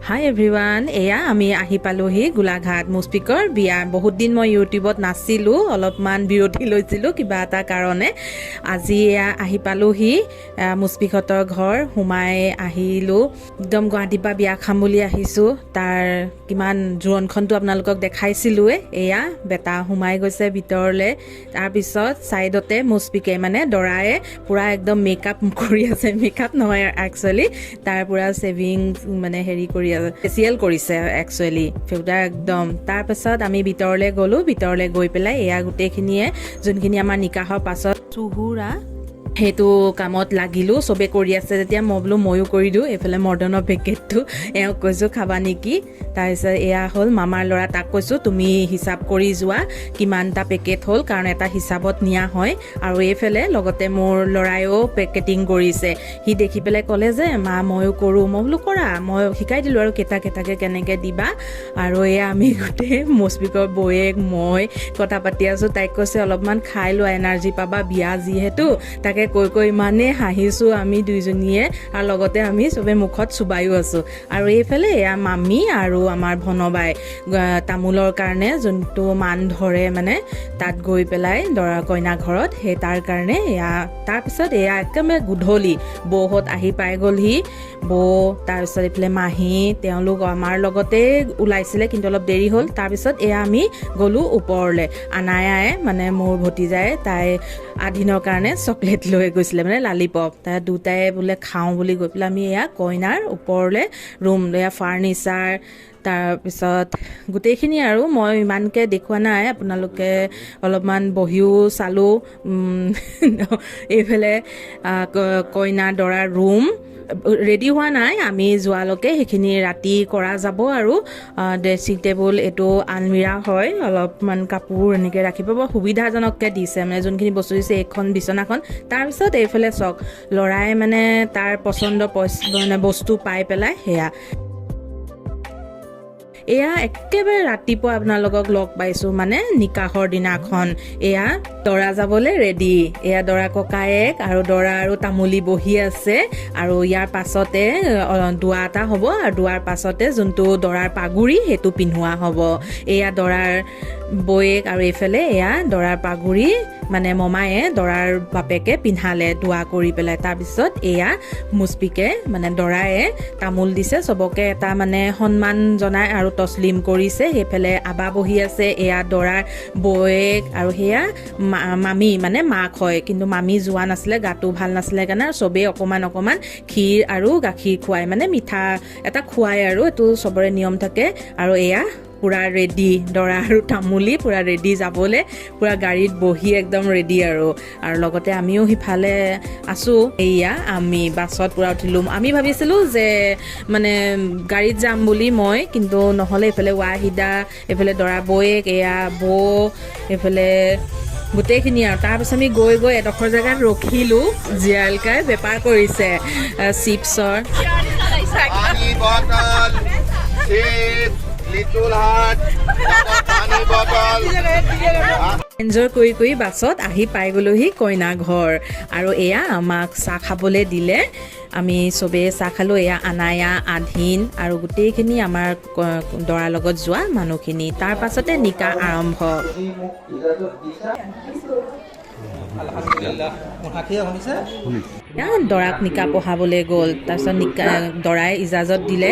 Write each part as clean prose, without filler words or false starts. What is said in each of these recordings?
হাই everyone এয়া আমি আহি পালোহি গোলাঘাট মুছফিকৰ বিয়া বহুত দিন মই ইউটিউবত নাছিলোঁ অলপমান বিৰতি লৈছিলোঁ কিবা এটা কাৰণে আজি এয়া আহি পালোহি মুছফিকহঁতৰ ঘৰ সোমাই আহিলোঁ একদম গুৱাহাটীৰ পৰা বিয়া খাম বুলি আহিছোঁ তাৰ কিমান জোৰণখনটো আপোনালোকক দেখাইছিলোঁৱে এয়া বেটা সোমাই গৈছে ভিতৰলৈ তাৰপিছত ছাইডতে মুছফিকে মানে দৰাই পূৰা একদম মেকআপ কৰি আছে মেকআপ নহয় একচুৱেলি তাৰ পূৰা ছেভিং মানে হেৰি কৰি ফেচিয়েল কৰিছে একচুৱেলি ফিউটাৰ একদম তাৰপিছত আমি ভিতৰলৈ গ'লোঁ ভিতৰলৈ গৈ পেলাই এয়া গোটেইখিনিয়ে যোনখিনি আমাৰ নিকাহৰ পাছত চুহুৰা সেইটো কামত লাগিলোঁ চবে কৰি আছে যেতিয়া মই বোলো ময়ো কৰি দিওঁ এইফালে মৰ্ডনৰ পেকেটটো এওঁক কৈছোঁ খাবা নেকি তাৰপিছত এয়া হ'ল মামাৰ ল'ৰা তাক কৈছোঁ তুমি হিচাপ কৰি যোৱা কিমানটা পেকেট হ'ল কাৰণ এটা হিচাপত নিয়া হয় আৰু এইফালে লগতে মোৰ ল'ৰায়ো পেকেটিং কৰিছে সি দেখি পেলাই ক'লে যে মা ময়ো কৰোঁ মই বোলো কৰা মই শিকাই দিলোঁ আৰু কেইটাকৈ কেনেকৈ দিবা আৰু এয়া আমি গোটেই মুছফিকৰ বৌয়েক মই কথা পাতি আছোঁ তাইক কৈছে অলপমান খাই লোৱা এনাৰ্জি পাবা বিয়া যিহেতু তাকে কৈ ইমানেই হাঁহিছোঁ আমি দুইজনীয়ে আৰু লগতে আমি চবে মুখত চুবাইও আছোঁ আৰু এইফালে এয়া মামী আৰু আমাৰ ভনবাই তামোলৰ কাৰণে যোনটো মান ধৰে মানে তাত গৈ পেলাই দৰা কইনা ঘৰত সেই তাৰ কাৰণে এয়া তাৰপিছত এয়া একেবাৰে গধূলি বৌহঁত আহি পাই গ'লহি বৌ তাৰপিছত এইফালে মাহী তেওঁলোক আমাৰ লগতে ওলাইছিলে কিন্তু অলপ দেৰি হ'ল তাৰপিছত এয়া আমি গ'লোঁ ওপৰলৈ আনায়াই মানে মোৰ ভতিজাই তাই আদিনৰ কাৰণে চকলেট লৈ গৈছিলে মানে লালিপপ তাই দুটাই বোলে খাওঁ বুলি গৈ পেলাই আমি এয়া কইনাৰ ওপৰলৈ ৰুম এয়া ফাৰ্নিচাৰ তাৰপিছত গোটেইখিনি আৰু মই ইমানকৈ দেখুওৱা নাই আপোনালোকে অলপমান বহিও চালোঁ এইফালে কইনা দৰাৰ ৰুম ৰেডি হোৱা নাই আমি যোৱালৈকে সেইখিনি ৰাতি কৰা যাব আৰু ড্ৰেছিং টেবুল এইটো আলমিৰা হয় অলপমান কাপোৰ এনেকৈ ৰাখিব বৰ সুবিধাজনককৈ দিছে মানে যোনখিনি বস্তু দিছে এইখন বিচনাখন তাৰপিছত এইফালে চাওক ল'ৰাই মানে তাৰ পচন্দ মানে বস্তু পাই পেলাই সেয়া এয়া একেবাৰে ৰাতিপুৱা আপোনালোকক লগ পাইছোঁ মানে নিকাহৰ দিনাখন এয়া দৰা যাবলৈ ৰেডি এয়া দৰা ককায়েক আৰু দৰা আৰু তামুলী বহি আছে আৰু ইয়াৰ পাছতে দুৱা এটা হ'ব আৰু দুৱাৰ পাছতে যোনটো দৰাৰ পাগুৰি সেইটো পিন্ধোৱা হ'ব এয়া দৰাৰ বৌয়েক আৰু এইফালে এয়া দৰাৰ পাগুৰি মানে মমায়ে দৰাৰ বাপেকে পিন্ধালে দোৱা কৰি পেলাই তাৰপিছত এয়া মুছফিকে মানে দৰায়ে তামোল দিছে চবকে এটা মানে সন্মান জনাই আৰু তছলিম কৰিছে সেইফালে আবা বহি আছে এয়া দৰাৰ বৌয়েক আৰু সেয়া মামী মানে মাক হয় কিন্তু মামী যোৱা নাছিলে গাটো ভাল নাছিলে কাৰণে চবেই অকণমান ক্ষীৰ আৰু গাখীৰ খুৱাই মানে মিঠা এটা খুৱাই আৰু এইটো চবৰে নিয়ম থাকে আৰু এয়া পূৰা ৰেডি দৰা আৰু তামুলী পূৰা ৰেডি যাবলৈ পূৰা গাড়ীত বহি একদম ৰেডি আৰু লগতে আমিও সিফালে আছোঁ এয়া আমি বাছত পূৰা উঠিলোঁ আমি ভাবিছিলোঁ যে মানে গাড়ীত যাম বুলি মই কিন্তু নহ'লে এইফালে ৱাহিদা এইফালে দৰা বৌয়েক এয়া বৌ এইফালে গোটেইখিনি আৰু তাৰপিছত আমি গৈ এডোখৰ জেগাত ৰখিলোঁ জীয়ালকাই বেপাৰ কৰিছে চিপছৰ এনজয় কৰি বাছত আহি পাই গ'লোহি কইনা ঘৰ আৰু এয়া আমাক চাহ খাবলৈ দিলে আমি চবেই চাহ খালোঁ এয়া আনায়া আধীন আৰু গোটেইখিনি আমাৰ দৰাৰ লগত যোৱা মানুহখিনি তাৰ পাছতে নিকাহ আৰম্ভ দৰাক নিকাহ পঢ়াবলৈ গ'ল তাৰপিছত দৰাই ইজাজত দিলে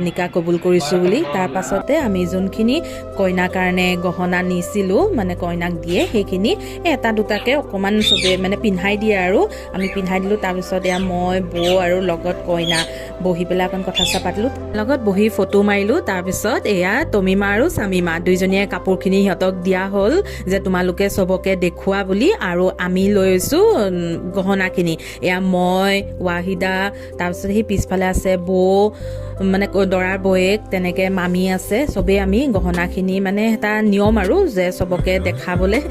নিকাহ কবুল কৰিছোঁ বুলি তাৰ পাছতে আমি যোনখিনি কইনাৰ কাৰণে গহনা নিছিলোঁ মানে কইনাক দিয়ে সেইখিনি এটা দুটাকৈ অকণমান চবেই মানে পিন্ধাই দিয়ে আৰু আমি পিন্ধাই দিলোঁ তাৰপিছত এয়া মই বৌ আৰু লগত কইনা বহি পেলাই অকণ কথা চথা পাতিলোঁ লগত বহি ফটো মাৰিলোঁ তাৰপিছত এয়া তমিমা আৰু চামিমা দুইজনীয়ে কাপোৰখিনি সিহঁতক দিয়া হ'ল যে তোমালোকে চবকে দেখুওৱা বুলি আৰু আমি লৈছোঁ গহনাখিনি এয়া মই ৱাহিদা তাৰপিছত সেই পিছফালে আছে বৌ মানে দৰাৰ বৌয়েক তেনেকৈ মামী আছে চবেই আমি গহনাখিনি মানে এটা নিয়ম আৰু যে চবকে দেখাবলৈ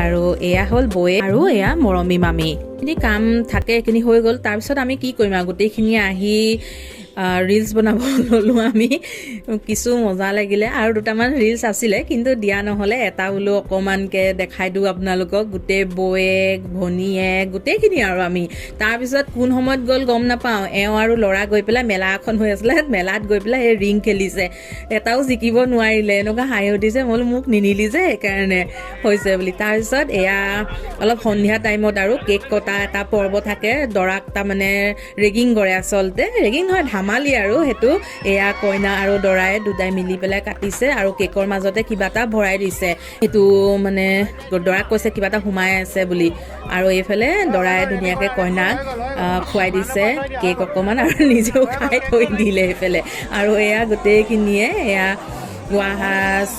আৰু এয়া হ'ল বৌয়েক আৰু এয়া মৰমী মামী এইখিনি কাম থাকে এইখিনি হৈ গ'ল তাৰপিছত আমি কি কৰিম আৰু গোটেইখিনি আহি ৰিলছ বনাব ল'লোঁ আমি কিছু মজা লাগিলে আৰু দুটামান ৰিলছ আছিলে কিন্তু দিয়া নহ'লে এটা বোলো অকণমানকৈ দেখাই দিওঁ আপোনালোকক গোটেই বৌয়েক ভনীয়েক গোটেইখিনি আৰু আমি তাৰপিছত কোন সময়ত গ'ল গম নাপাওঁ এওঁ আৰু ল'ৰা গৈ পেলাই মেলা এখন হৈ আছিলে মেলাত গৈ পেলাই সেই ৰিং খেলিছে এটাও জিকিব নোৱাৰিলে এনেকুৱা হাঁহি উঠিছে মই বোলো মোক নিনিলি যে সেইকাৰণে হৈছে বুলি তাৰপিছত এয়া অলপ সন্ধিয়া টাইমত আৰু কেক কটা এটা পৰ্ব থাকে দৰাক তাৰমানে ৰেগিং কৰে আচলতে ৰেগিং নহয় ধেমালি আৰু সেইটো এয়া কইনা আৰু দৰাই দুটাই মিলি পেলাই কাটিছে আৰু কেকৰ মাজতে কিবা এটা ভৰাই দিছে সেইটো মানে দৰাক কৈছে কিবা এটা সোমাই আছে বুলি আৰু এইফালে দৰাই ধুনীয়াকৈ কইনাক খুৱাই দিছে কেক অকণমান আৰু নিজেও খাই থৈ দিলে সেইফালে আৰু এয়া গোটেইখিনিয়ে এয়া গুৱাহাজ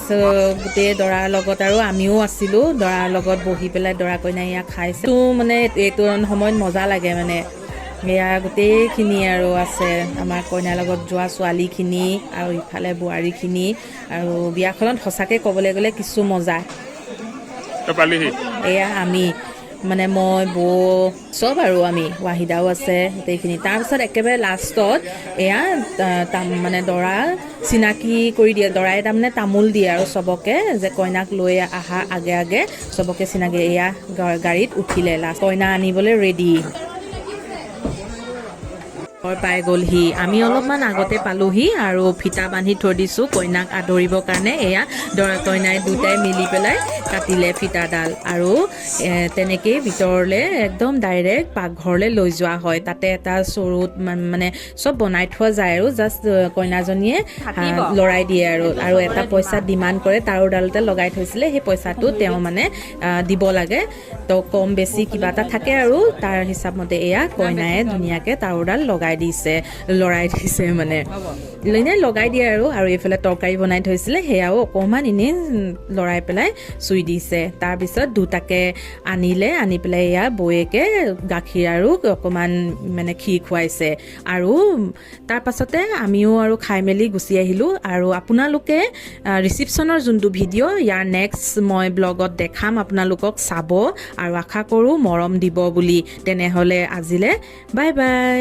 গোটেই দৰাৰ লগত আৰু আমিও আছিলোঁ দৰাৰ লগত বহি পেলাই দৰা কইনা এয়া খাইছে মানে এইটো সময়ত মজা লাগে মানে এয়া গোটেইখিনি আৰু আছে আমাৰ কইনাৰ লগত যোৱা ছোৱালীখিনি আৰু ইফালে বোৱাৰীখিনি আৰু বিয়াখনত সঁচাকৈ ক'বলৈ গ'লে কিছু মজা এয়া আমি মানে মই বৌ চব আৰু আমি ৱাহিদাও আছে গোটেইখিনি তাৰপিছত একেবাৰে লাষ্টত এয়া মানে দৰা চিনাকি কৰি দিয়ে দৰাই তাৰমানে তামোল দিয়ে আৰু চবকে যে কইনাক লৈ আহা আগে আগে চবকে চিনাকি এয়া গাড়ীত উঠিলে লাষ্ট কইনা আনিবলৈ ৰেডি পাই গ'লহি আমি অলপমান আগতে পালোহি আৰু ফিটা বান্ধি থৈ দিছোঁ কইনাক আদৰিবৰ কাৰণে এয়া দৰা কইনাই দুটাই মিলি পেলাই কাটিলে ফিটাডাল আৰু তেনেকেই ভিতৰলৈ একদম ডাইৰেক্ট পাকঘৰলৈ লৈ যোৱা হয় তাতে এটা চৰুত মানে চব বনাই থোৱা যায় আৰু জাষ্ট কইনাজনীয়ে লৰাই দিয়ে আৰু এটা পইচা ডিমাণ্ড কৰে তাৰোডালতে লগাই থৈছিলে সেই পইচাটো তেওঁ মানে দিব লাগে তো কম বেছি কিবা এটা থাকে আৰু তাৰ হিচাপমতে এয়া কইনাই ধুনীয়াকৈ তাৰোডাল লৰাই দিছে মানে এনেই লগাই দিয়ে আৰু এইফালে তৰকাৰী বনাই থৈছিলে সেয়াও অকণমান এনেই লৰাই পেলাই চুই দিছে তাৰপিছত দুটাকে আনি পেলাই এয়া বৌয়েকে গাখীৰ আৰু অকণমান মানে খীৰ খুৱাইছে আৰু তাৰপাছতে আমিও আৰু খাই মেলি গুচি আহিলোঁ আৰু আপোনালোকে ৰিচিপশ্যনৰ যোনটো ভিডিঅ' ইয়াৰ নেক্সট মই ব্লগত দেখাম আপোনালোকক চাব আৰু আশা কৰোঁ মৰম দিব বুলি তেনেহ'লে আজিলৈ বাই বাই